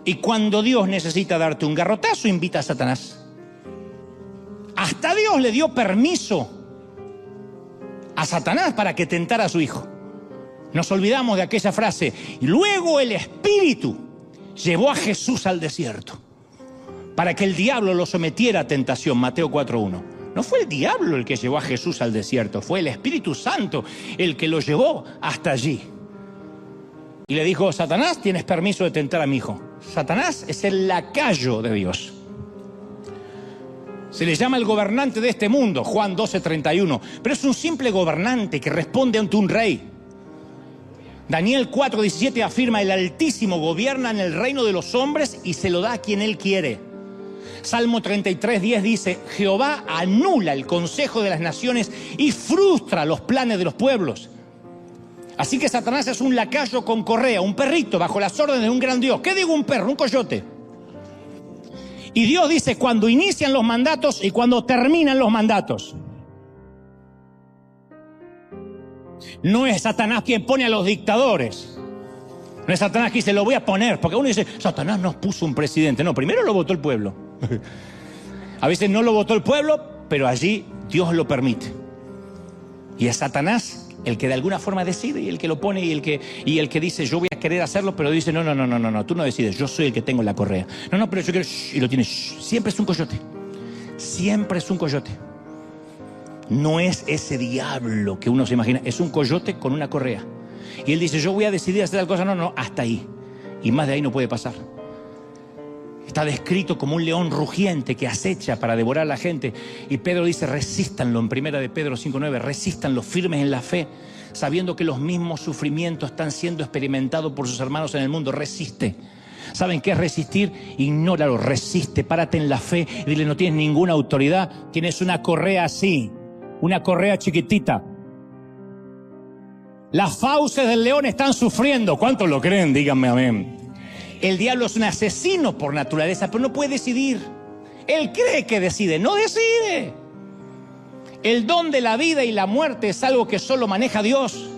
Y cuando Dios necesita darte un garrotazo, invita a Satanás. Hasta Dios le dio permiso a Satanás para que tentara a su hijo. Nos olvidamos de aquella frase: luego el Espíritu llevó a Jesús al desierto para que el diablo lo sometiera a tentación. Mateo 4:1. No fue el diablo el que llevó a Jesús al desierto, fue el Espíritu Santo el que lo llevó hasta allí. Y le dijo: Satanás, tienes permiso de tentar a mi hijo. Satanás es el lacayo de Dios. Se le llama el gobernante de este mundo, Juan 12:31, pero es un simple gobernante que responde ante un rey. Daniel 4:17 afirma: el Altísimo gobierna en el reino de los hombres y se lo da a quien Él quiere. Salmo 33:10 dice: Jehová anula el consejo de las naciones y frustra los planes de los pueblos. Así que Satanás es un lacayo con correa, un perrito bajo las órdenes de un gran Dios. ¿Qué digo un perro? Un coyote. Y Dios dice cuando inician los mandatos y cuando terminan los mandatos. No es Satanás quien pone a los dictadores. No es Satanás quien dice: lo voy a poner. Porque uno dice: Satanás nos puso un presidente. No, primero lo votó el pueblo. A veces no lo votó el pueblo, pero allí Dios lo permite. Y es Satanás el que de alguna forma decide, y el que lo pone, y el que dice: yo voy a querer hacerlo, pero dice: no, tú no decides, yo soy el que tengo la correa. No, pero yo quiero, y lo tiene. Siempre es un coyote. Siempre es un coyote. No es ese diablo que uno se imagina, es un coyote con una correa. Y él dice: yo voy a decidir hacer tal cosa. No, hasta ahí. Y más de ahí no puede pasar. Está descrito como un león rugiente que acecha para devorar a la gente. Y Pedro dice: resístanlo, en primera de Pedro 5:9, resístanlo firmes en la fe, sabiendo que los mismos sufrimientos están siendo experimentados por sus hermanos en el mundo. Resiste. ¿Saben qué es resistir? Ignóralo, resiste, párate en la fe y dile: no tienes ninguna autoridad, tienes una correa así, una correa chiquitita. Las fauces del león están sufriendo. ¿Cuántos lo creen? Díganme amén. El diablo es un asesino por naturaleza, pero no puede decidir. Él cree que decide, no decide. El don de la vida y la muerte es algo que solo maneja Dios.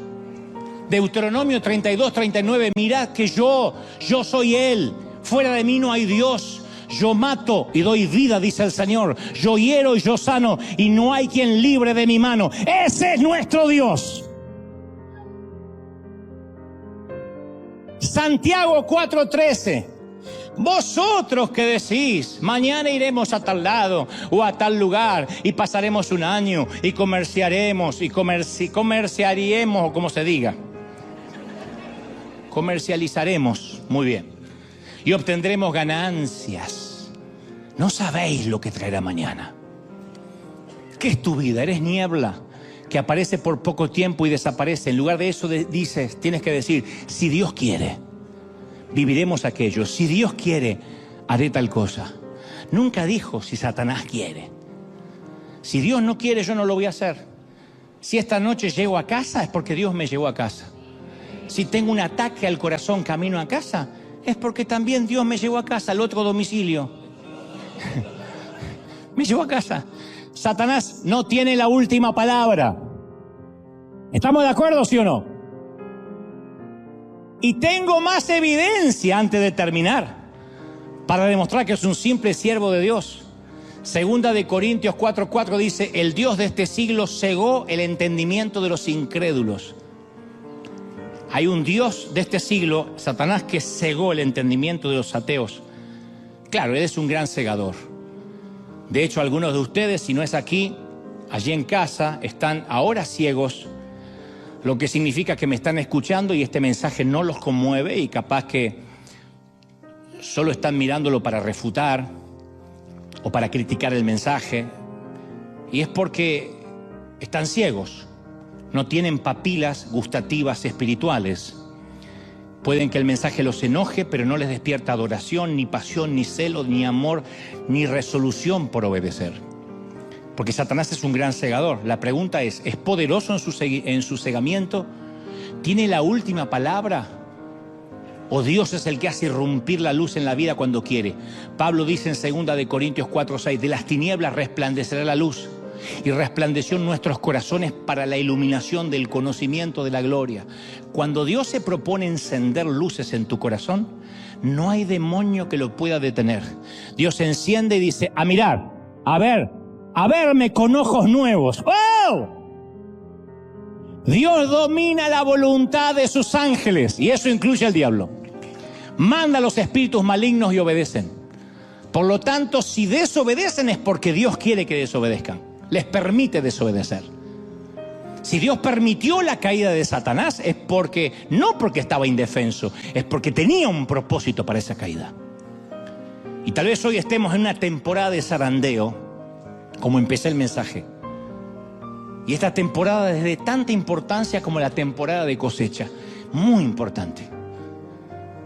Deuteronomio 32:39, mirad que yo soy Él, fuera de mí no hay Dios. Yo mato y doy vida, dice el Señor. Yo hiero y yo sano, y no hay quien libre de mi mano. Ese es nuestro Dios. Santiago 4:13. Vosotros que decís: mañana iremos a tal lado o a tal lugar y pasaremos un año y comerciaremos o como se diga. Comercializaremos, muy bien, y obtendremos ganancias. No sabéis lo que traerá mañana. ¿Qué es tu vida? ¿Eres niebla que aparece por poco tiempo y desaparece? En lugar de eso dices, tienes que decir: si Dios quiere, viviremos aquello. Si Dios quiere, haré tal cosa. Nunca dijo: si Satanás quiere. Si Dios no quiere, yo no lo voy a hacer. Si esta noche llego a casa, es porque Dios me llevó a casa. Si tengo un ataque al corazón camino a casa, es porque también Dios me llevó a casa, al otro domicilio. Me llevó a casa. Satanás no tiene la última palabra. ¿Estamos de acuerdo, sí o no? Y tengo más evidencia antes de terminar para demostrar que es un simple siervo de Dios. Segunda de Corintios 4:4 dice: el Dios de este siglo cegó el entendimiento de los incrédulos. Hay un Dios de este siglo, Satanás, que cegó el entendimiento de los ateos. Claro, él es un gran cegador. De hecho, algunos de ustedes, si no es aquí, allí en casa, están ahora ciegos, lo que significa que me están escuchando y este mensaje no los conmueve y capaz que solo están mirándolo para refutar o para criticar el mensaje, y es porque están ciegos, no tienen papilas gustativas espirituales. Pueden que el mensaje los enoje, pero no les despierta adoración, ni pasión, ni celo, ni amor, ni resolución por obedecer. Porque Satanás es un gran cegador. La pregunta ¿es poderoso en su cegamiento? ¿Tiene la última palabra? ¿O Dios es el que hace irrumpir la luz en la vida cuando quiere? Pablo dice en 2 de Corintios 4:6, de las tinieblas resplandecerá la luz, y resplandeció en nuestros corazones para la iluminación del conocimiento de la gloria. Cuando Dios se propone encender luces en tu corazón, no hay demonio que lo pueda detener. Dios enciende y dice, a mirar, a verme con ojos nuevos. ¡Oh! Dios domina la voluntad de sus ángeles, y eso incluye al diablo. Manda a los espíritus malignos y obedecen. Por lo tanto, si desobedecen es porque Dios quiere que desobedezcan. Les permite desobedecer. Si Dios permitió la caída de Satanás es porque, no porque estaba indefenso, es porque tenía un propósito para esa caída. Y tal vez hoy estemos en una temporada de zarandeo, como empecé el mensaje. Y esta temporada es de tanta importancia como la temporada de cosecha. Muy importante.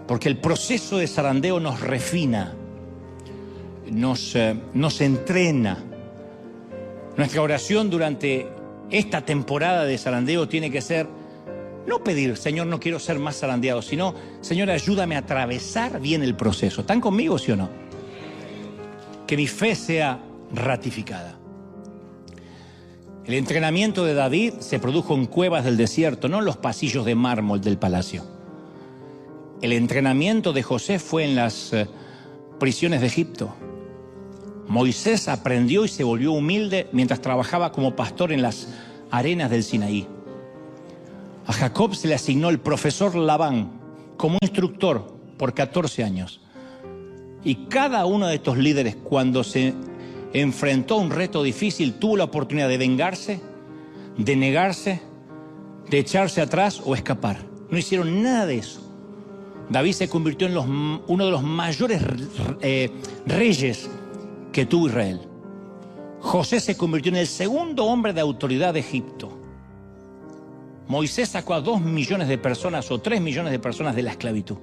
Porque el proceso de zarandeo nos refina, nos entrena. Nuestra oración durante esta temporada de zarandeo tiene que ser, no pedir, Señor, no quiero ser más zarandeado, sino, Señor, ayúdame a atravesar bien el proceso. ¿Están conmigo, sí o no? Que mi fe sea ratificada. El entrenamiento de David se produjo en cuevas del desierto, no en los pasillos de mármol del palacio. El entrenamiento de José fue en las prisiones de Egipto. Moisés aprendió y se volvió humilde mientras trabajaba como pastor en las arenas del Sinaí. A Jacob se le asignó el profesor Labán como instructor por 14 años. Y cada uno de estos líderes, cuando se enfrentó a un reto difícil, tuvo la oportunidad de vengarse, de negarse, de echarse atrás o escapar. No hicieron nada de eso. David se convirtió en uno de los mayores reyes que tuvo Israel. José se convirtió en el segundo hombre de autoridad de Egipto. Moisés sacó a 2 millones de personas o 3 millones de personas de la esclavitud.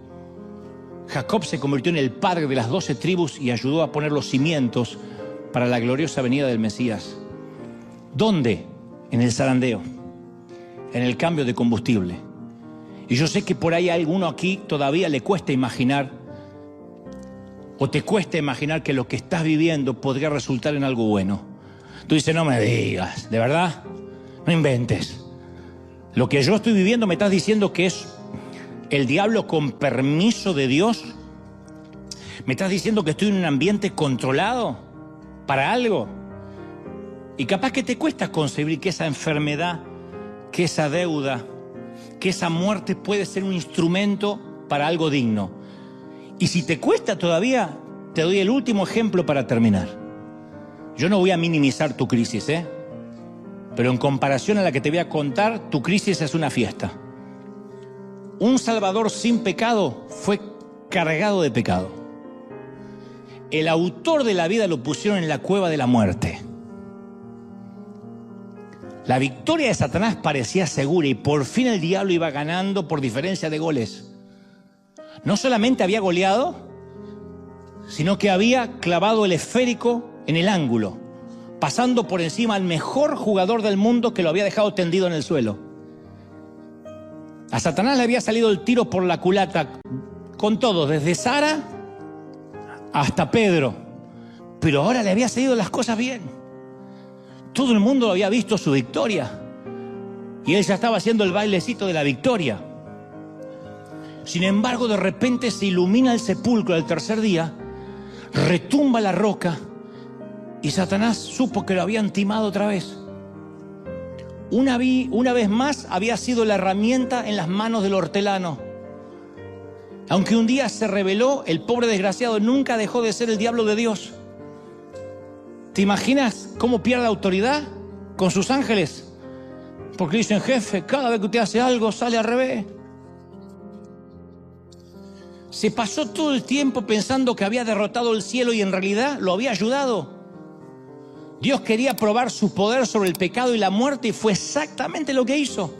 Jacob se convirtió en el padre de las 12 tribus y ayudó a poner los cimientos para la gloriosa venida del Mesías. ¿Dónde? En el zarandeo, en el cambio de combustible. Y yo sé que por ahí a alguno aquí todavía le cuesta imaginar, o te cuesta imaginar que lo que estás viviendo podría resultar en algo bueno. Tú dices, no me digas, ¿de verdad? No inventes. Lo que yo estoy viviendo me estás diciendo que es el diablo con permiso de Dios. ¿Me estás diciendo que estoy en un ambiente controlado para algo? Y capaz que te cuesta concebir que esa enfermedad, que esa deuda, que esa muerte puede ser un instrumento para algo digno. Y si te cuesta todavía, te doy el último ejemplo para terminar. Yo no voy a minimizar tu crisis, pero en comparación a la que te voy a contar, tu crisis es una fiesta. Un Salvador sin pecado fue cargado de pecado. El autor de la vida lo pusieron en la cueva de la muerte. La victoria de Satanás parecía segura y por fin el diablo iba ganando por diferencia de goles. No solamente había goleado, sino que había clavado el esférico en el ángulo, pasando por encima al mejor jugador del mundo que lo había dejado tendido en el suelo. A Satanás le había salido el tiro por la culata con todo, desde Sara hasta Pedro. Pero ahora le había salido las cosas bien. Todo el mundo había visto su victoria y él ya estaba haciendo el bailecito de la victoria. Sin embargo, de repente se ilumina el sepulcro del tercer día, retumba la roca y Satanás supo que lo habían timado otra vez. Una vez más había sido la herramienta en las manos del hortelano. Aunque un día se rebeló, el pobre desgraciado nunca dejó de ser el diablo de Dios. ¿Te imaginas cómo pierde autoridad con sus ángeles? Porque dicen, jefe, cada vez que usted hace algo sale al revés. Se pasó todo el tiempo pensando que había derrotado el cielo y en realidad lo había ayudado. Dios quería probar su poder sobre el pecado y la muerte y fue exactamente lo que hizo.